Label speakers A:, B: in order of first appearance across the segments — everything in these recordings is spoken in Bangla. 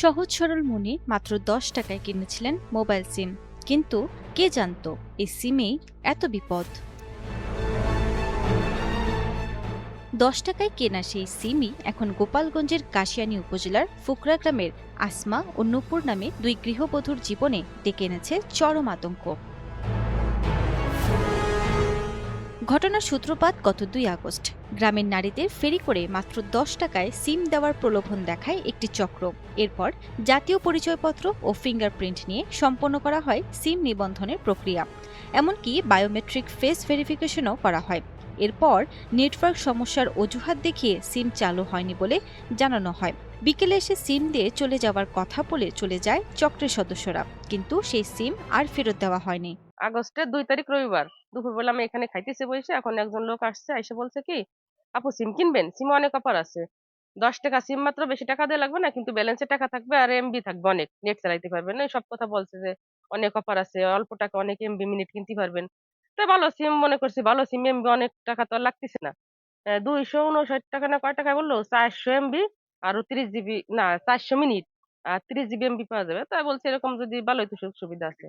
A: সহজ সরল মুনি মাত্র ১০ টাকায় কিনেছিলেন মোবাইল সিম, কিন্তু কে জানতো এই সিমেই এত বিপদ। ১০ টাকায় কেনা সেই সিমই এখন গোপালগঞ্জের কাশিয়ানী উপজেলার ফুকরা গ্রামের আসমা ও নূপুর নামে দুই গৃহবধূর জীবনে ডেকে এনেছে চরম আতঙ্ক। ঘটনার সূত্রপাত গত ২ আগস্ট। গ্রামের নারীদের ফেরি করে মাত্র ১০ টাকায় সিম দেওয়ার প্রলোভন দেখায় একটি চক্র। এরপর জাতীয় পরিচয়পত্র ও ফিঙ্গারপ্রিন্ট নিয়ে সম্পন্ন করা হয় সিম নিবন্ধনের প্রক্রিয়া। এমনকি বায়োমেট্রিক ফেস ভেরিফিকেশনও করা হয়। এরপর নেটওয়ার্ক সমস্যার অজুহাত দেখিয়ে সিম চালু হয়নি বলে জানানো হয়। বিকেলে এসে সিম দিয়ে চলে যাওয়ার কথা বলে চলে যায় চক্রের সদস্যরা, কিন্তু সেই সিম আর ফেরত দেওয়া হয়নি।
B: আগস্টের ২ তারিখ রবিবার দুপুরবেলা আমি এখানে খাইতেছি বসে, এখন একজন লোক আসছে, এসে বলছে কি, আপু সিম কিনবেন, সিমে অনেক অফার আছে। ১০ টাকা সিম, মাত্র বেশি টাকা দিয়ে লাগবে না, কিন্তু ব্যালেন্সে টাকা থাকবে আর এমবি থাকবে, অনেক নেট চালাইতে পারবেন। এই সব কথা বলছে যে অনেক অফার আছে, অল্প টাকা অনেক এমবি মিনিট কিনতে পারবেন। তো ভালো সিম মনে করছি, ভালো সিম, এমবি অনেক টাকা তো আর লাগতেছে না। ২৫৯ টাকা না কয় টাকা বললো, ৪০০ এমবি আর ৩০ জিবি, না ৪০০ মিনিট আর ৩০ জিবি এমবি পাওয়া যাবে। তাই বলছে এরকম যদি ভালোই তো সুযোগ সুবিধা আছে।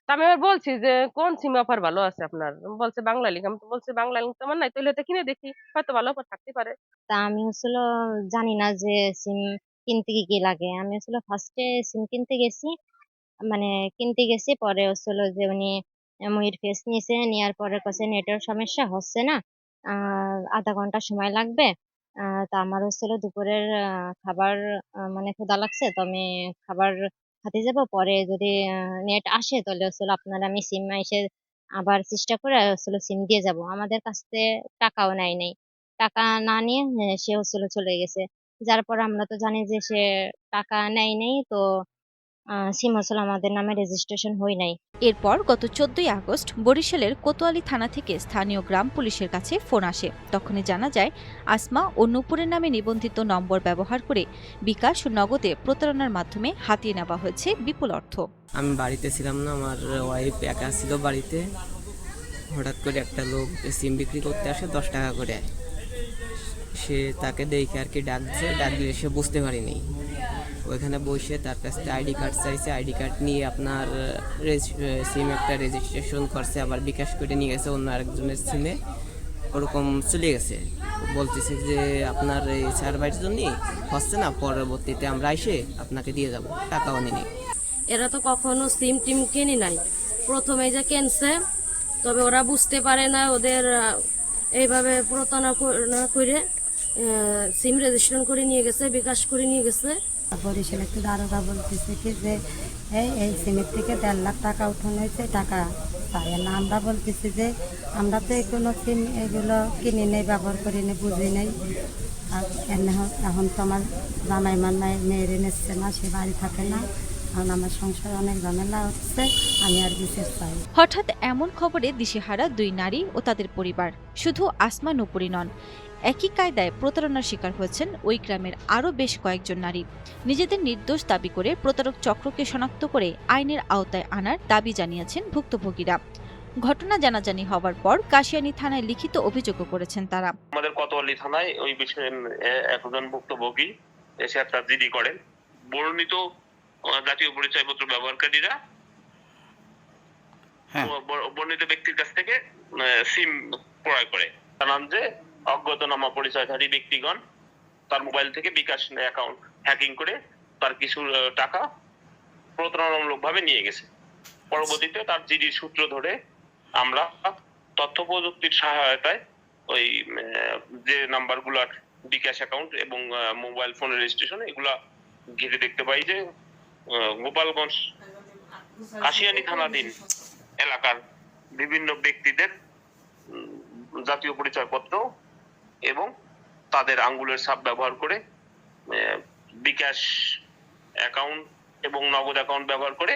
B: তা আমি এবার বলছি যে কোন সিম অফার ভালো আছে আপনার? বলছে বাংলা লিংক। আমি তো বলছি বাংলা লিংক তো আমার নাই, তাহলে এটা কিনে দেখি, হয়তো ভালো অফার থাকতে পারে।
C: তা আমি হচ্ছিল জানি না যে সিম কিনতে কি কি লাগে। আমি হচ্ছিল ফার্স্টে সিম কিনতে গেছি, মানে কিনতে গেছি, পরে হচ্ছিল যে উনি ময়ূর ফেস নিয়েছে, নেওয়ার পরে কাছে নেটের সমস্যা হচ্ছে না, ০.৫ ঘন্টা সময় লাগবে। তা আমার হচ্ছিল দুপুরের খাবার, মানে ক্ষুধা লাগছে, তো আমি খাবার খেতে যাব, পরে যদি নেট আসে তাহলে হচ্ছিল আপনার আমি সিম এসে আবার চেষ্টা করে হচ্ছিল সিম দিয়ে যাব। আমাদের কাছ থেকে টাকাও নেয় নাই, টাকা না নিয়ে সে হচ্ছিল চলে গেছে। যার পর আমরা তো জানি যে সে টাকা নেয় নাই, তো সিম আসলে আমাদের নামে রেজিস্ট্রেশন হয় নাই।
A: এরপর গত ১৪ই আগস্ট বরিশালের কোতোয়ালি থানা থেকে স্থানীয় গ্রাম পুলিশের কাছে ফোন আসে। তখনই জানা যায় আসমা ও নূপুরের নামে নিবন্ধিত নম্বর ব্যবহার করে বিকাশ ও নগদে প্রতারণার মাধ্যমে হাতিয়ে নেওয়া হয়েছে বিপুল অর্থ।
D: আমি বাড়িতে ছিলাম না, আমার ওয়াইফ একা ছিল বাড়িতে। হঠাৎ করে একটা লোক সিম বিক্রি করতে আসে ১০ টাকা করে। সে তাকে দেখে আর কি ডাক দিলে সে বুঝতে পারিনি। ওইখানে বসে তার কাছ থেকে আইডি কার্ড চাইছে, আইডি কার্ড নিয়ে আপনার সিম একটা রেজিস্ট্রেশন করছে, আবার বিকাশ করে নিয়ে গেছে অন্য আরেকজনের সিমে, ওরকম চলে গেছে। বলতেছে যে আপনার এই সার্ভারের জন্যই হচ্ছে না, পরবর্তীতে আমরা এসে আপনাকে দিয়ে যাব, টাকাও নিনি।
E: এরা তো কখনো সিম টিম কেনে নাই, প্রথমে যে কেনছে। তবে ওরা বুঝতে পারে না ওদের এইভাবে প্রতারণা করে সিম রেজিস্ট্রেশন করে নিয়ে গেছে, বিকাশ করে নিয়ে গেছে।
F: বরিশাল একটু দারোগা বলতেছে কি যে এই সিমের থেকে ১.৫ লাখ টাকা উঠানো হয়েছে, টাকা পাই না। আমরা বলতেছি যে আমরা তো কোনো সিম এগুলো কিনে নেই, ব্যবহার করি না, বুঝি নেই। আর এখন তো আমার জামাই মান্নায় মেয়েরে নিচ্ছে না, সে বাড়ি থাকে না। এখন আমার সংসারে অনেক ঝামেলা হচ্ছে, আমি আর বিশেষ চাই।
A: হঠাৎ এমন খবরে দিশেহারা দুই নারী ও তাদের পরিবার। শুধু আসমা নূপুরই নন, একই কায়দায় প্রতারণার শিকার হয়েছেন ওই গ্রামের আরও বেশ কয়েকজন নারী। নিজেদের নির্দোষ দাবি করে প্রতারক চক্রকে শনাক্ত করে আইনের আওতায় আনার দাবি জানিয়েছেন ভুক্তভোগীরা। ঘটনা জানাজানি হওয়ার পর কাশিয়ানী থানায় লিখিত অভিযোগও করেছেন তারা।
G: আমাদের কোতোয়ালি থানায় ওই বিষয়ে একজন ভুক্তভোগী এসে একটা জিডি করেন। বর্ণিত জাতীয় পরিচয়পত্র ব্যবহারকারীরা বর্ণিত ব্যক্তির কাছ থেকে সিম ক্রয় করে। জানান যে অজ্ঞাতনামা পরিচয়ধারী ব্যক্তিগণ তার মোবাইল থেকে বিকাশ অ্যাকাউন্ট হ্যাকিং করে তার কিছু টাকা প্রতারণামূলকভাবে নিয়ে গেছে। পরবর্তীতে তার জিডির সূত্র ধরে আমরা তথ্য প্রযুক্তির সহায়তায় ওই যে নাম্বারগুলোর বিকাশ অ্যাকাউন্ট এবং মোবাইল ফোনের রেজিস্ট্রেশন এগুলা ঘিরে দেখতে পাই যে গোপালগঞ্জ কাশিয়ানী থানাধীন এলাকার বিভিন্ন ব্যক্তিদের জাতীয় পরিচয়পত্র এবং তাদের আঙ্গুলের ছাপ ব্যবহার করে বিকাশ অ্যাকাউন্ট এবং নগদ অ্যাকাউন্ট ব্যবহার করে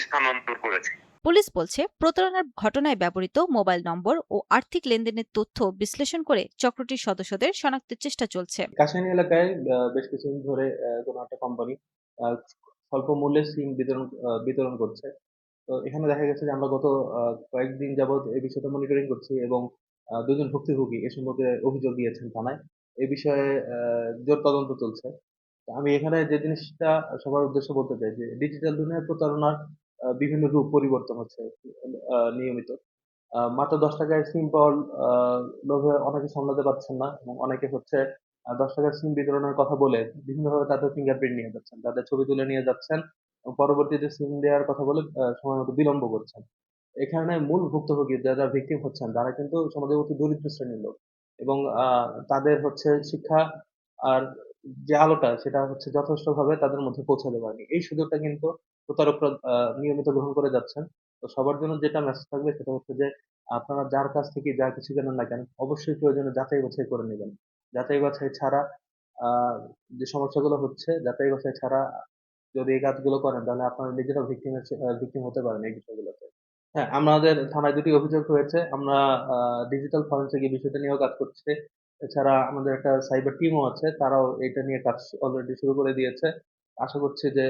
G: স্থানান্তর করেছে।
A: পুলিশ বলছে প্রতারণার ঘটনায় ব্যবহৃত মোবাইল নম্বর ও আর্থিক লেনদেনের তথ্য বিশ্লেষণ করে চক্রটির সদস্যদের শনাক্তের চেষ্টা চলছে।
H: কাশিয়ানী এলাকায় বেশ কিছুদিন ধরে কোনো একটা কোম্পানি স্বল্প মূল্যে সিম বিতরণ করছে। তো এখানে দেখা গেছে যে আমরা গত কয়েকদিন যাবৎ এই বিষয়টা মনিটরিং করছি, এবং দুজন ভুক্তভোগী এ সম্পর্কে অভিযোগ দিয়েছেন থানায়। এ বিষয়ে জোর তদন্ত চলছে। আমি এখানে যে জিনিসটা সবার উদ্দেশ্যে বলতে চাই যে ডিজিটাল দুনিয়ায় প্রতারণার বিভিন্ন রূপ পরিবর্তন হচ্ছে নিয়মিত। মাত্র 10 টাকায় সিম পাওয়ার লোভে অনেকে সামলাতে পারছেন না এবং অনেকে হচ্ছে 10 টাকার সিম বিতরণের কথা বলে বিভিন্নভাবে তাদের ফিঙ্গারপ্রিন্ট নিয়ে যাচ্ছেন, তাদের ছবি তুলে নিয়ে যাচ্ছেন এবং পরবর্তীতে সিম দেওয়ার কথা বলে সময় মতো বিলম্ব করছেন। এখানে মূল ভুক্তভোগী যারা ভিকটিম হচ্ছেন তারা কিন্তু সমাজের অতি দরিদ্র শ্রেণীর লোক এবং তাদের হচ্ছে শিক্ষা আর যে আলোটা সেটা হচ্ছে যথেষ্টভাবে তাদের মধ্যে পৌঁছাতে পারেনি। এই সুযোগটা কিন্তু প্রতারকরা নিয়মিত গ্রহণ করে যাচ্ছেন। তো সবার জন্য যেটা মেসেজ থাকবে সেটা হচ্ছে যে আপনারা যার কাছ থেকে যা কিছু কেনেন না কেন অবশ্যই প্রয়োজনে যাচাই বাছাই করে নেবেন। যাচাই বাছাই ছাড়া যে সমস্যাগুলো হচ্ছে যাচাই বাছাই ছাড়া যদি এই কাজগুলো করেন তাহলে আপনারা নিজেরাও ভিকটিম হতে পারেন এই বিষয়গুলোতে। হ্যাঁ, আমাদের থানায় ২টি অভিযোগ হয়েছে। আমরা ডিজিটাল ফরেনসিক এই বিষয়টা নিয়েও কাজ করছি। এছাড়া আমাদের একটা সাইবার টিমও আছে। তারাও এটা নিয়ে কাজ অলরেডি শুরু করে দিয়েছে। আশা করছি যে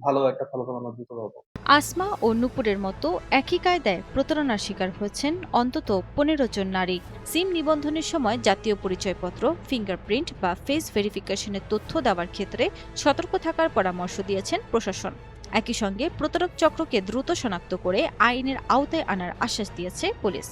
H: ভালো একটা ফলাফল আমরা দ্রুত পাবো।
A: আসমা ও নূপুরের মতো একই কায়দায় প্রতারণার শিকার হয়েছেন অন্তত ১৫ জন নারী। সিম নিবন্ধনের সময় জাতীয় পরিচয়পত্র, ফিঙ্গারপ্রিন্ট বা ফেস ভেরিফিকেশনের তথ্য দেওয়ার ক্ষেত্রে সতর্ক থাকার পরামর্শ দিয়েছেন প্রশাসন। একই সঙ্গে প্রতারক চক্রকে দ্রুত শনাক্ত করে আইনের আওতায় আনার আশ্বাস দিয়েছে পুলিশ।